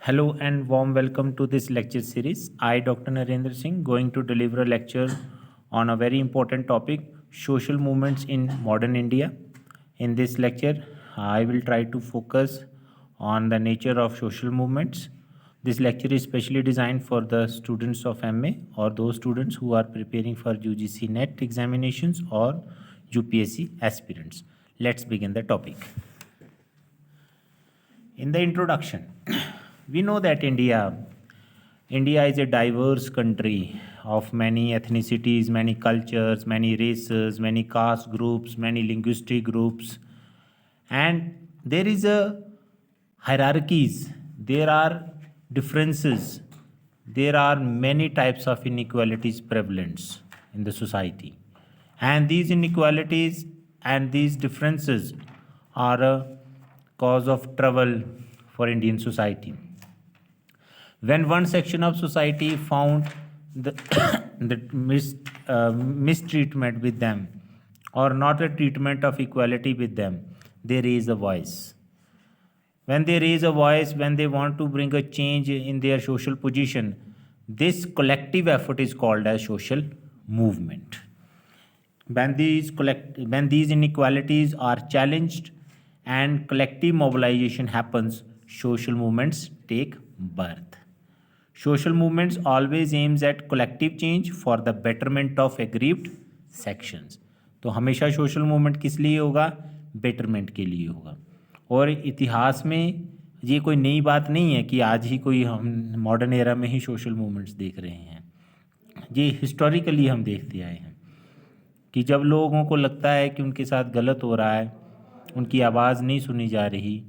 Hello and warm welcome to this lecture series. I, Dr. Narendra Singh, going to deliver a lecture on a very important topic, social movements in modern India. In this lecture, I will try to focus on the nature of social movements. This lecture is specially designed for the students of MA or those students who are preparing for UGC NET examinations or UPSC aspirants. Let's begin the topic. In the introduction, we know that India is a diverse country of many ethnicities, many cultures, many races, many caste groups, many linguistic groups, and there is a hierarchies, there are differences, there are many types of inequalities prevalent in the society, and these inequalities and these differences are a cause of trouble for Indian society. When one section of society found the, mistreatment with them or not a treatment of equality with them, they raise a voice. When they raise a voice, when they want to bring a change in their social position, this collective effort is called as social movement. When these inequalities are challenged and collective mobilization happens, social movements take birth. Social movements always aims at collective change for the betterment of aggrieved sections. तो हमेशा social movement किस लिए होगा? Betterment के लिए होगा. और इतिहास में ये कोई नई बात नहीं है कि आज ही कोई हम मॉडर्न एरा में ही सोशल मूवमेंट्स देख रहे हैं. ये हिस्टोरिकली हम देखते आए हैं कि जब लोगों को लगता है कि उनके साथ गलत हो रहा है, उनकी आवाज़ नहीं सुनी जा रही,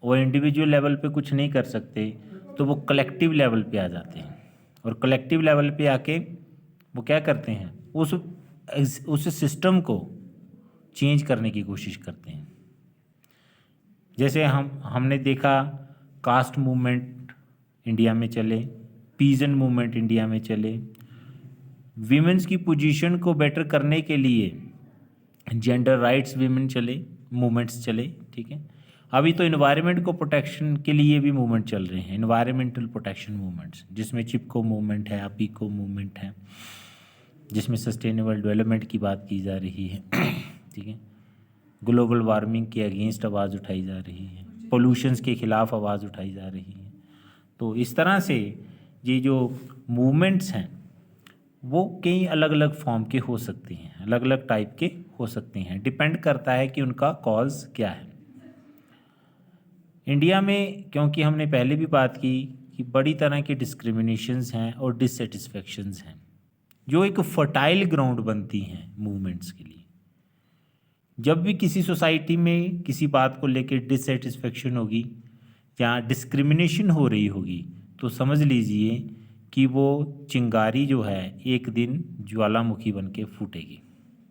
वो इंडिविजुअल लेवल पे कुछ नहीं कर सकते, तो वो कलेक्टिव लेवल पे आ जाते हैं. और कलेक्टिव लेवल पे आके वो क्या करते हैं? उस सिस्टम को चेंज करने की कोशिश करते हैं. जैसे हमने देखा कास्ट मूवमेंट इंडिया में चले, पीजेंट मूवमेंट इंडिया में चले, वीमेंस की पोजीशन को बेटर करने के लिए जेंडर राइट्स वीमेन चले, मूवमेंट्स चले. ठीक है, अभी तो इन्वायरमेंट को प्रोटेक्शन के लिए भी मूवमेंट चल रहे हैं, इन्वायरमेंटल प्रोटेक्शन मूवमेंट्स, जिसमें चिपको मूवमेंट है, अपीको मूवमेंट है, जिसमें सस्टेनेबल डेवलपमेंट की बात की जा रही है. ठीक है, ग्लोबल वार्मिंग के अगेंस्ट आवाज़ उठाई जा रही है, पोल्यूशंस के ख़िलाफ़ आवाज़ उठाई जा रही है. तो इस तरह से ये जो मूवमेंट्स हैं वो कई अलग अलग फॉर्म के हो सकते हैं, अलग अलग टाइप के हो सकते हैं, डिपेंड करता है कि उनका कॉज क्या है. इंडिया में क्योंकि हमने पहले भी बात की कि बड़ी तरह के डिस्क्रिमिनेशंस हैं और डिससेटिस्फेक्शंस हैं, जो एक फर्टाइल ग्राउंड बनती हैं मूवमेंट्स के लिए. जब भी किसी सोसाइटी में किसी बात को लेकर डिससेटिस्फेक्शन होगी या डिस्क्रिमिनेशन हो रही होगी, तो समझ लीजिए कि वो चिंगारी जो है एक दिन ज्वालामुखी बन के फूटेगी,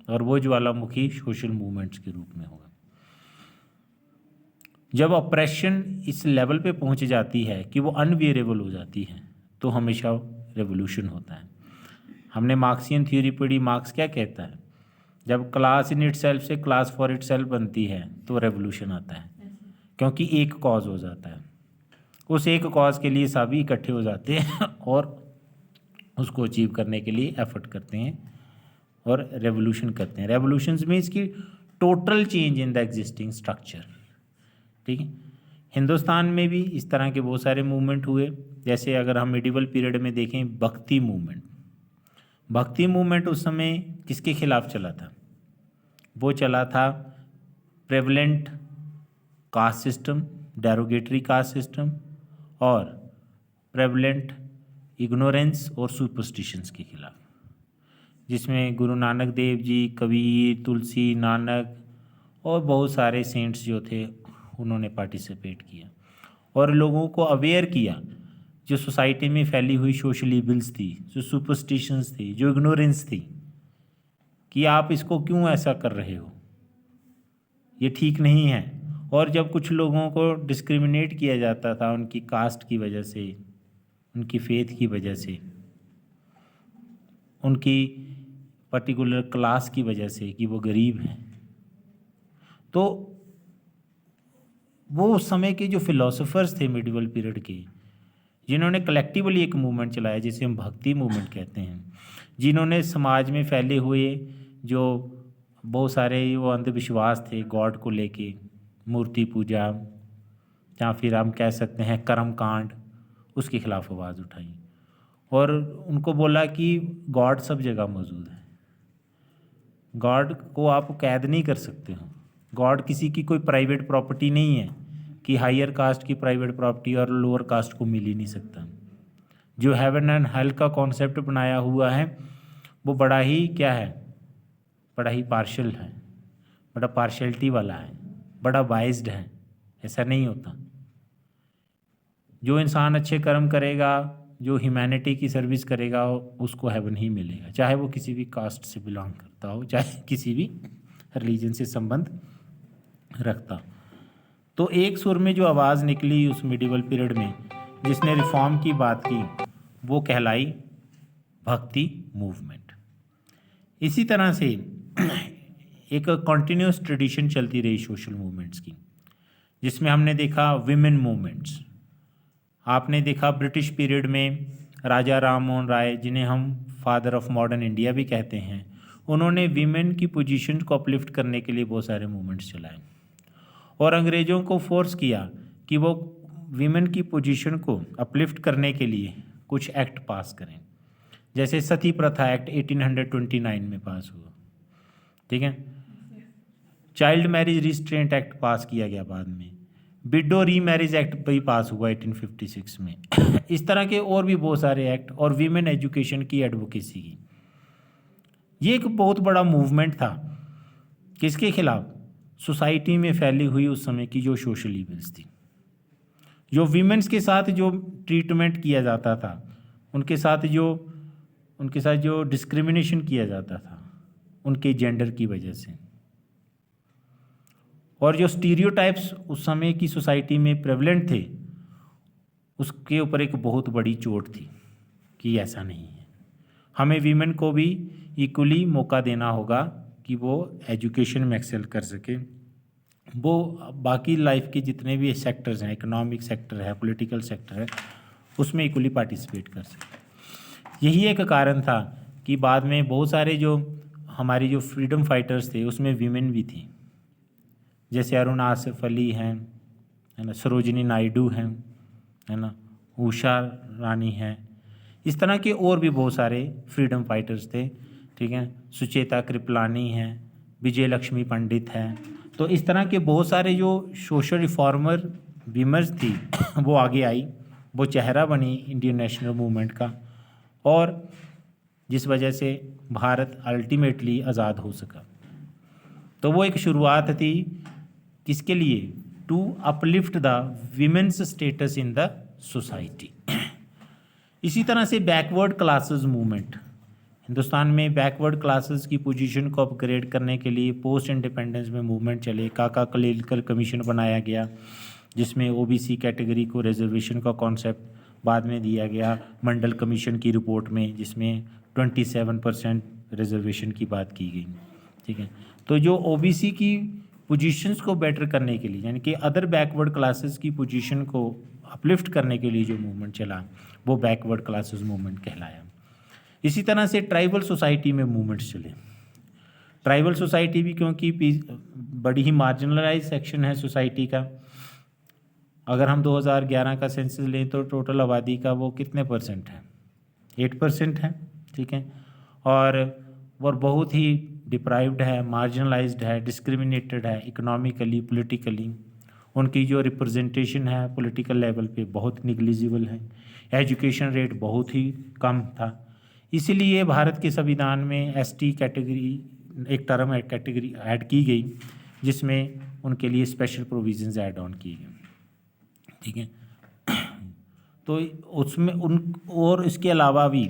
और वो ज्वालामुखी सोशल मूवमेंट्स के रूप में होगा. जब ऑपरेशन इस लेवल पे पहुंच जाती है कि वो अनवियरेबल हो जाती है, तो हमेशा रेवोल्यूशन होता है. हमने मार्क्सियन थ्योरी पढ़ी. मार्क्स क्या कहता है? जब क्लास इन इटसेल्फ से क्लास फॉर इटसेल्फ बनती है तो रेवोल्यूशन आता है, क्योंकि एक कॉज हो जाता है. उस एक कॉज के लिए सभी इकट्ठे हो जाते हैं और उसको अचीव करने के लिए एफर्ट करते हैं और रेवोल्यूशन करते हैं. रेवोल्यूशंस में इसकी total change in the existing structure. ठीक है, हिंदुस्तान में भी इस तरह के बहुत सारे मूवमेंट हुए. जैसे अगर हम मिडिवल पीरियड में देखें, भक्ति मूवमेंट उस समय किसके खिलाफ चला था? वो चला था prevalent caste system, derogatory caste system और प्रेवलेंट इग्नोरेंस और सुपरस्टिशंस के खिलाफ, जिसमें गुरु नानक देव जी, कबीर, तुलसी, नानक और बहुत सारे सेंट्स जो थे उन्होंने पार्टिसिपेट किया और लोगों को अवेयर किया. जो सोसाइटी में फैली हुई सोशल इविल्स थी, जो सुपरस्टिशंस थी, जो इग्नोरेंस थी, कि आप इसको क्यों ऐसा कर रहे हो, ये ठीक नहीं है. और जब कुछ लोगों को डिस्क्रिमिनेट किया जाता था उनकी कास्ट की वजह से, उनकी फेथ की वजह से, उनकी पर्टिकुलर क्लास की वजह से कि वो गरीब हैं, तो वो उस समय के जो फिलोसोफर्स थे मिडिवल पीरियड के, जिन्होंने कलेक्टिवली एक मूवमेंट चलाया जिसे हम भक्ति मूवमेंट कहते हैं, जिन्होंने समाज में फैले हुए जो बहुत सारे वो अंधविश्वास थे गॉड को लेके, मूर्ति पूजा या फिर हम कह सकते हैं कर्म कांड, उसके खिलाफ आवाज़ उठाई और उनको बोला कि गॉड सब जगह मौजूद है, गॉड को आप कैद नहीं कर सकते हो, गॉड किसी की कोई प्राइवेट प्रॉपर्टी नहीं है कि हायर कास्ट की प्राइवेट प्रॉपर्टी और लोअर कास्ट को मिल ही नहीं सकता। जो हेवन एंड हेल का कॉन्सेप्ट बनाया हुआ है वो बड़ा ही क्या है, बड़ा ही पार्शियल है, बड़ा पार्शियलिटी वाला है, बड़ा बाइज्ड है। ऐसा नहीं होता। जो इंसान अच्छे कर्म करेगा, जो ह्यूमैनिटी की सर्विस करेगा, उसको हेवन ही मिलेगा, चाहे वो किसी भी कास्ट से बिलोंग करता हो, चाहे किसी भी रिलीजन से संबंध रखता हो। तो एक सुर में जो आवाज़ निकली उस मिडिवल पीरियड में जिसने रिफॉर्म की बात की, वो कहलाई भक्ति मूवमेंट। इसी तरह से एक कॉन्टिन्यूस ट्रेडिशन चलती रही सोशल मूवमेंट्स की, जिसमें हमने देखा विमेन मूवमेंट्स। आपने देखा ब्रिटिश पीरियड में राजा राम मोहन राय, जिन्हें हम फादर ऑफ मॉडर्न इंडिया भी कहते हैं, उन्होंने वीमेन की पोजीशन को अपलिफ्ट करने के लिए बहुत सारे मूवमेंट्स चलाए और अंग्रेज़ों को फोर्स किया कि वो वीमेन की पोजीशन को अपलिफ्ट करने के लिए कुछ एक्ट पास करें। जैसे सती प्रथा एक्ट 1829 में पास हुआ, ठीक है। चाइल्ड मैरिज रिस्ट्रेंट एक्ट पास किया गया बाद में। विडो री मैरिज एक्ट भी पास हुआ 1856 में। इस तरह के और भी बहुत सारे एक्ट और वीमेन एजुकेशन की एडवोकेसी की। ये एक बहुत बड़ा मूवमेंट था। किसके खिलाफ? सोसाइटी में फैली हुई उस समय की जो सोशल इविल्स थी, जो वीमेंस के साथ जो ट्रीटमेंट किया जाता था, उनके साथ जो डिस्क्रिमिनेशन किया जाता था उनके जेंडर की वजह से, और जो स्टीरियोटाइप्स उस समय की सोसाइटी में प्रेवलेंट थे, उसके ऊपर एक बहुत बड़ी चोट थी कि ऐसा नहीं है, हमें वीमेन को भी इक्वली मौका देना होगा कि वो एजुकेशन में एक्सेल कर सके, वो बाकी लाइफ के जितने भी सेक्टर्स हैं, इकोनॉमिक सेक्टर है, पॉलिटिकल सेक्टर है, उसमें इक्वली पार्टिसिपेट कर सके। यही एक कारण था कि बाद में बहुत सारे जो हमारी जो फ्रीडम फाइटर्स थे उसमें वीमेन भी थी, जैसे अरुण आसिफ अली हैं, है ना, सरोजिनी नायडू हैं, है ना, उषा रानी हैं, इस तरह के और भी बहुत सारे फ्रीडम फाइटर्स थे, ठीक है। सुचेता कृपलानी हैं, विजय लक्ष्मी पंडित हैं। तो इस तरह के बहुत सारे जो सोशल रिफॉर्मर वीमर्स थी वो आगे आई, वो चेहरा बनी इंडियन नेशनल मूवमेंट का, और जिस वजह से भारत अल्टीमेटली आज़ाद हो सका। तो वो एक शुरुआत थी किसके लिए? To uplift the womens status in the society. इसी तरह से बैकवर्ड क्लासेस मूवमेंट, हिंदुस्तान में बैकवर्ड क्लासेस की पोजीशन को अपग्रेड करने के लिए पोस्ट इंडिपेंडेंस में मूवमेंट चले। काका कलेलकर कमीशन बनाया गया, जिसमें ओबीसी कैटेगरी को रिजर्वेशन का कॉन्सेप्ट बाद में दिया गया मंडल कमीशन की रिपोर्ट में, जिसमें 27% रिजर्वेशन की बात की गई, ठीक है। तो जो ओबीसी की पोजीशंस को बेटर करने के लिए, यानी कि अदर बैकवर्ड क्लासेस की पोजीशन को अपलिफ्ट करने के लिए जो मूवमेंट चला, वो बैकवर्ड क्लासेस मूवमेंट कहलाया। इसी तरह से ट्राइबल सोसाइटी में मूवमेंट्स चले। ट्राइबल सोसाइटी भी क्योंकि बड़ी ही मार्जिनलाइज सेक्शन है सोसाइटी का। अगर हम 2011 का सेंसस लें तो टोटल आबादी का वो कितने परसेंट है? 8% है, ठीक है। और वो बहुत ही डिप्राइव्ड है, मार्जिनलाइज्ड है, डिस्क्रिमिनेटेड है इकोनॉमिकली, पॉलिटिकली। उनकी जो रिप्रेजेंटेशन है पॉलिटिकल लेवल पे बहुत निग्लिजिबल है। एजुकेशन रेट बहुत ही कम था। इसीलिए भारत के संविधान में एसटी कैटेगरी एक टर्म कैटेगरी ऐड की गई, जिसमें उनके लिए स्पेशल प्रोविजंस ऐड ऑन किए गए, ठीक है। तो उसमें और इसके अलावा भी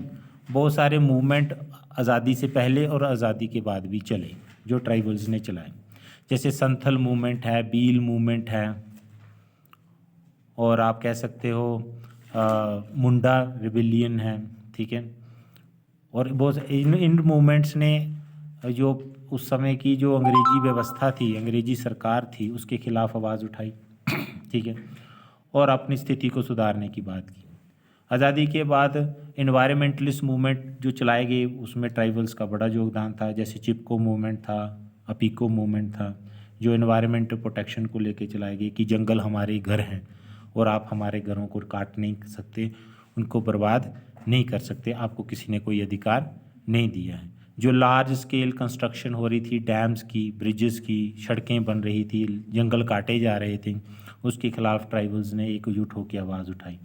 बहुत सारे मूवमेंट आज़ादी से पहले और आज़ादी के बाद भी चले जो ट्राइबल्स ने चलाए, जैसे संथल मूवमेंट है, बील मूवमेंट है, और आप कह सकते हो मुंडा रिबिलियन है, ठीक है। और बहुत इन मूवमेंट्स ने जो उस समय की जो अंग्रेजी व्यवस्था थी, अंग्रेजी सरकार थी, उसके खिलाफ आवाज़ उठाई। ठीक है, और अपनी स्थिति को सुधारने की बात की। आज़ादी के बाद इन्वायरमेंटलिस्ट मूवमेंट जो चलाए गए उसमें ट्राइबल्स का बड़ा योगदान था, जैसे चिपको मूवमेंट था, अपीको मूवमेंट था, जो इन्वायरमेंट प्रोटेक्शन को लेके चलाए गए कि जंगल हमारे घर हैं और आप हमारे घरों को काट नहीं सकते, उनको बर्बाद नहीं कर सकते, आपको किसी ने कोई अधिकार नहीं दिया है। जो लार्ज स्केल कंस्ट्रक्शन हो रही थी, डैम्स की, ब्रिजेस की, सड़कें बन रही थी, जंगल काटे जा रहे थे, उसके खिलाफ ट्राइबल्स ने एकजुट होकर आवाज़ उठाई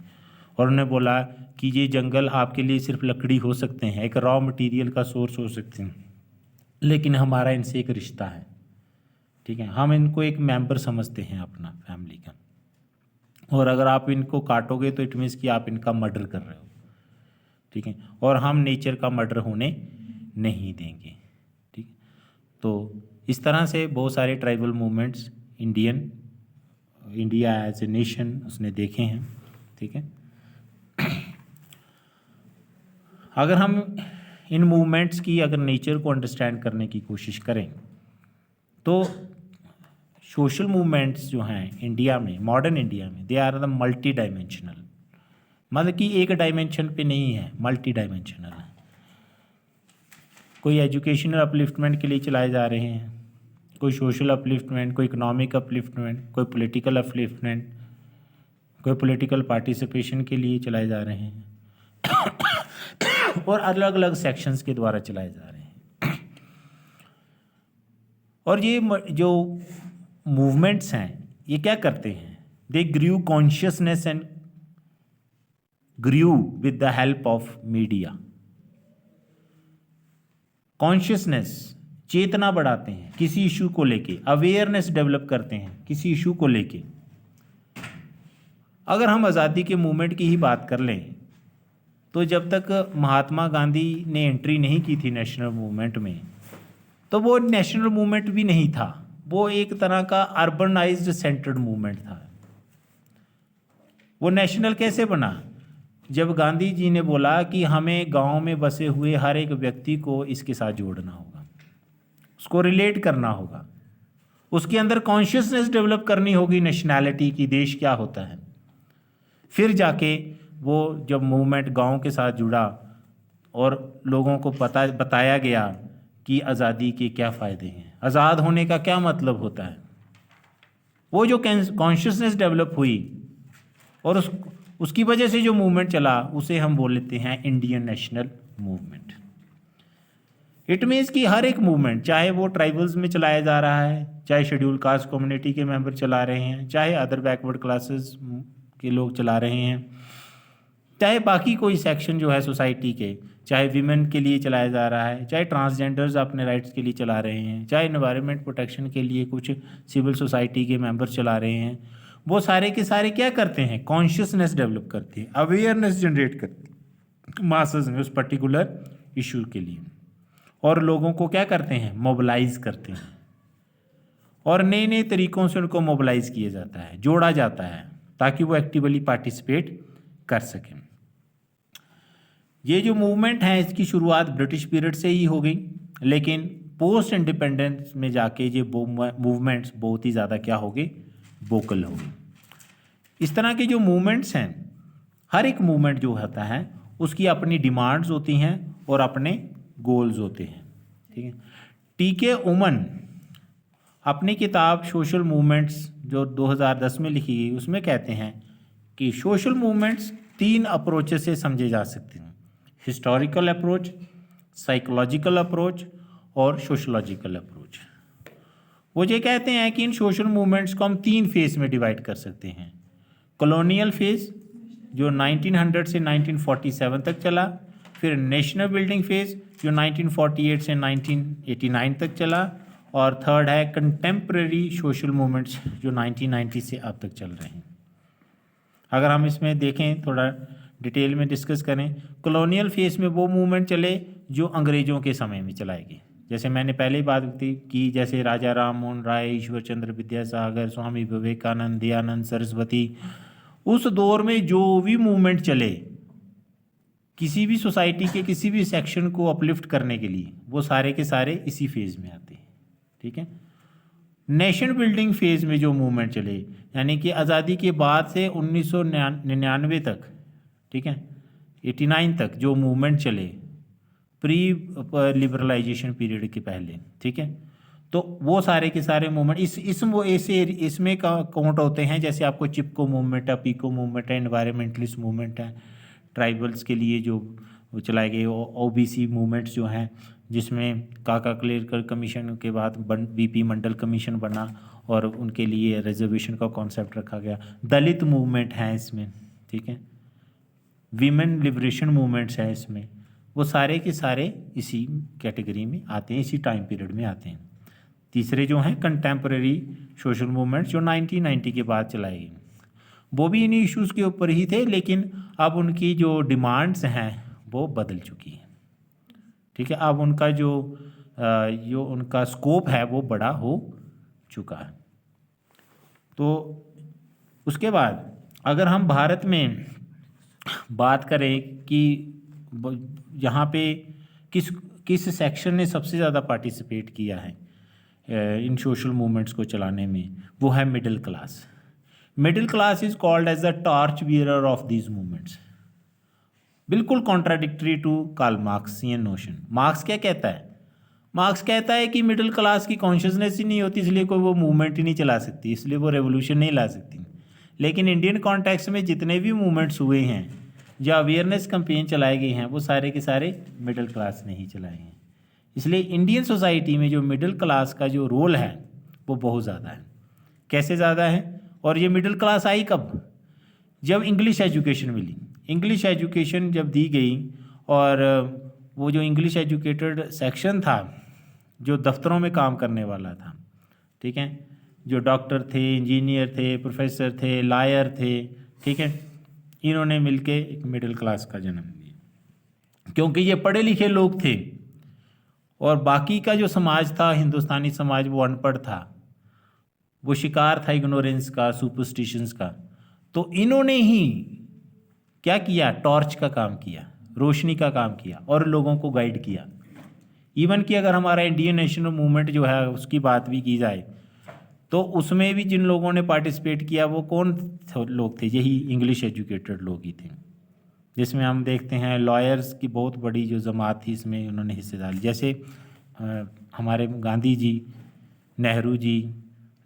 और उन्होंने बोला कि ये जंगल आपके लिए सिर्फ लकड़ी हो सकते हैं, एक रॉ मटेरियल का सोर्स हो सकते हैं, लेकिन हमारा इनसे एक रिश्ता है, ठीक है, हम इनको एक मेंबर समझते हैं अपना फैमिली का, और अगर आप इनको काटोगे तो इट मीन्स कि आप इनका मर्डर कर रहे हो, ठीक है, और हम नेचर का मर्डर होने नहीं देंगे, ठीक है। तो इस तरह से बहुत सारे tribal movements India as a nation उसने देखे हैं, ठीक है। अगर हम इन मूवमेंट्स की अगर नेचर को अंडरस्टैंड करने की कोशिश करें तो सोशल मूवमेंट्स जो हैं इंडिया में, मॉडर्न इंडिया में, they are the multi dimensional, मतलब कि एक डायमेंशन पे नहीं है, मल्टी डायमेंशनल है। कोई एजुकेशनल अपलिफ्टमेंट के लिए चलाए जा रहे हैं, कोई सोशल अपलिफ्टमेंट, कोई इकोनॉमिक अपलिफ्टमेंट, कोई पॉलिटिकल अपलिफ्टमेंट, कोई पॉलिटिकल पार्टिसिपेशन के लिए चलाए जा रहे हैं और अलग अलग सेक्शंस के द्वारा चलाए जा रहे हैं। और ये जो मूवमेंट्स हैं ये क्या करते हैं, they grew consciousness and grew with the help of media. Consciousness, चेतना बढ़ाते हैं किसी इशू को लेके, अवेयरनेस डेवलप करते हैं किसी इशू को लेके। अगर हम आज़ादी के मूवमेंट की ही बात कर लें तो जब तक महात्मा गांधी ने एंट्री नहीं की थी नेशनल मूवमेंट में, तो वो नेशनल मूवमेंट भी नहीं था, वो एक तरह का अर्बनाइज्ड सेंटर्ड मूवमेंट था। वो नेशनल कैसे बना, जब गांधी जी ने बोला कि हमें गांव में बसे हुए हर एक व्यक्ति को इसके साथ जोड़ना होगा, उसको रिलेट करना होगा, उसके अंदर कॉन्शियसनेस डेवलप करनी होगी नेशनैलिटी की, देश क्या होता है। फिर जाके वो जब मूवमेंट गांव के साथ जुड़ा और लोगों को बताया गया कि आज़ादी के क्या फ़ायदे हैं, आज़ाद होने का क्या मतलब होता है, वो जो कॉन्शियसनेस डेवलप हुई और उसकी वजह से जो मूवमेंट चला उसे हम बोल लेते हैं Indian national movement. It means कि हर एक मूवमेंट, चाहे वो ट्राइबल्स में चलाया जा रहा है, चाहे शेड्यूल कास्ट कम्युनिटी के मेंबर चला रहे हैं, चाहे अदर बैकवर्ड क्लासेस के लोग चला रहे हैं, चाहे बाकी कोई सेक्शन जो है सोसाइटी के, चाहे विमेन के लिए चलाया जा रहा है, चाहे ट्रांसजेंडर्स अपने राइट्स के लिए चला रहे हैं, चाहे एनवायरनमेंट प्रोटेक्शन के लिए कुछ सिविल सोसाइटी के मेंबर्स चला रहे हैं, वो सारे के सारे क्या करते हैं, कॉन्शियसनेस डेवलप करते हैं, अवेयरनेस जनरेट करते हैं मासेस में उस पर्टिकुलर इशू के लिए, और लोगों को क्या करते हैं, मोबिलाइज करते हैं, और नए नए तरीक़ों से उनको मोबिलाइज किया जाता है, जोड़ा जाता है, ताकि वो एक्टिवली पार्टिसिपेट कर सकें। ये जो मूवमेंट है इसकी शुरुआत ब्रिटिश पीरियड से ही हो गई, लेकिन पोस्ट इंडिपेंडेंस में जाके ये मूवमेंट्स बहुत ही ज़्यादा क्या हो गए, वोकल हो गए। इस तरह के जो मूवमेंट्स हैं, हर एक मूवमेंट जो होता है उसकी अपनी डिमांड्स होती हैं और अपने गोल्स होते हैं, ठीक है। टीके उमन अपनी किताब सोशल मूवमेंट्स जो 2010 में लिखी गई उसमें कहते हैं कि सोशल मूवमेंट्स 3 अप्रोचेस से समझे जा सकते हैं, हिस्टोरिकल अप्रोच, साइकोलॉजिकल अप्रोच और सोशलॉजिकल अप्रोच। वो ये कहते हैं कि इन सोशल मूवमेंट्स को हम 3 फेज में डिवाइड कर सकते हैं, कॉलोनियल फेज जो 1900 से 1947 तक चला, फिर नेशनल बिल्डिंग फेज जो 1948 से 1989 तक चला, और थर्ड है कंटेम्प्रेरी सोशल मूवमेंट्स जो 1990 से अब तक चल रहे हैं। अगर हम इसमें देखें, थोड़ा डिटेल में डिस्कस करें, कॉलोनियल फेज में वो मूवमेंट चले जो अंग्रेज़ों के समय में चलाए गए, जैसे मैंने पहले ही बात की, जैसे राजा राम मोहन राय, ईश्वर चंद्र विद्यासागर, स्वामी विवेकानंद, दयानंद सरस्वती। उस दौर में जो भी मूवमेंट चले किसी भी सोसाइटी के किसी भी सेक्शन को अपलिफ्ट करने के लिए, वो सारे के सारे इसी फेज़ में आते हैं, ठीक है। नेशन बिल्डिंग फेज में जो मूवमेंट चले, यानी कि आज़ादी के बाद से 1999 तक, ठीक है, 89 तक जो मूवमेंट चले प्री लिबरलाइजेशन पीरियड के पहले, ठीक है, तो वो सारे के सारे मूवमेंट इसमें काउंट होते हैं। जैसे आपको चिपको मूवमेंट है, पीको मूवमेंट है, एनवायरमेंटलिस्ट मूवमेंट है, ट्राइबल्स के लिए जो वो चलाए गए ओबीसी मूवमेंट्स जो हैं, जिसमें काका क्लेरकर कमीशन के बाद बीपी मंडल कमीशन बना और उनके लिए रिजर्वेशन का कॉन्सेप्ट रखा गया। दलित मूवमेंट हैं इसमें, ठीक है, वीमेन लिबरेशन मूवमेंट्स हैं इसमें, वो सारे के सारे इसी कैटेगरी में आते हैं, इसी टाइम पीरियड में आते हैं। तीसरे जो हैं कंटेम्प्रेरी सोशल मूवमेंट्स जो 1990 के बाद चलाए गए, वो भी इन्हीं इश्यूज़ के ऊपर ही थे, लेकिन अब उनकी जो डिमांड्स हैं वो बदल चुकी हैं, ठीक है। अब उनका जो उनका स्कोप है वो बड़ा हो चुका है। तो उसके बाद अगर हम भारत में बात करें कि यहाँ पे किस सेक्शन ने सबसे ज़्यादा पार्टिसिपेट किया है इन सोशल मूवमेंट्स को चलाने में, वो है middle class. Middle class is called as the torch bearer of these movements. बिल्कुल contradictory to Karl Marxian notion. Marx क्या कहता है? मार्क्स कहता है कि मिडिल क्लास की कॉन्शियसनेस ही नहीं होती, इसलिए कोई वो मूवमेंट ही नहीं चला सकती, इसलिए वो रेवोल्यूशन नहीं ला सकती। लेकिन इंडियन कॉन्टेक्स्ट में जितने भी मूवमेंट्स हुए हैं, जो अवेयरनेस कैंपेन चलाए गए हैं, वो सारे के सारे मिडिल क्लास ने ही चलाए हैं। इसलिए इंडियन सोसाइटी में जो मिडिल क्लास का जो रोल है वो बहुत ज़्यादा है। कैसे ज़्यादा है? और ये मिडिल क्लास आई कब? जब इंग्लिश एजुकेशन मिली। इंग्लिश एजुकेशन जब दी गई, और वो जो इंग्लिश एजुकेटेड सेक्शन था जो दफ्तरों में काम करने वाला था, ठीक है, जो डॉक्टर थे, इंजीनियर थे, प्रोफेसर थे, लॉयर थे, ठीक है, इन्होंने मिलके एक मिडिल क्लास का जन्म दिया, क्योंकि ये पढ़े लिखे लोग थे और बाकी का जो समाज था, हिंदुस्तानी समाज, वो अनपढ़ था, वो शिकार था इग्नोरेंस का, सुपरस्टिशंस का। तो इन्होंने ही क्या किया? टॉर्च का काम किया, रोशनी का काम किया और लोगों को गाइड किया। इवन कि अगर हमारा इंडियन नेशनल मूवमेंट जो है उसकी बात भी की जाए, तो उसमें भी जिन लोगों ने पार्टिसिपेट किया वो कौन लोग थे? यही इंग्लिश एजुकेटेड लोग ही थे, जिसमें हम देखते हैं लॉयर्स की बहुत बड़ी जो जमात थी, इसमें उन्होंने हिस्सेदारी, जैसे हमारे गांधी जी, नेहरू जी,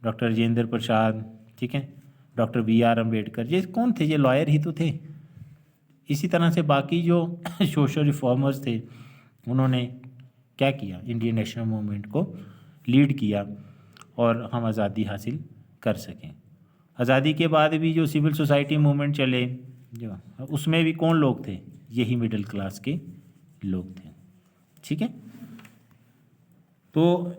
डॉक्टर राजेंद्र प्रसाद, ठीक है, डॉक्टर BR अम्बेडकर, ये कौन थे? ये लॉयर ही तो थे। इसी तरह से बाकी जो सोशल रिफॉर्मर्स थे, उन्होंने क्या किया? इंडियन नेशनल मूवमेंट को लीड किया और हम आज़ादी हासिल कर सकें। आज़ादी के बाद भी जो सिविल सोसाइटी मूवमेंट चले, जो उसमें भी कौन लोग थे? यही मिडिल क्लास के लोग थे, ठीक है। तो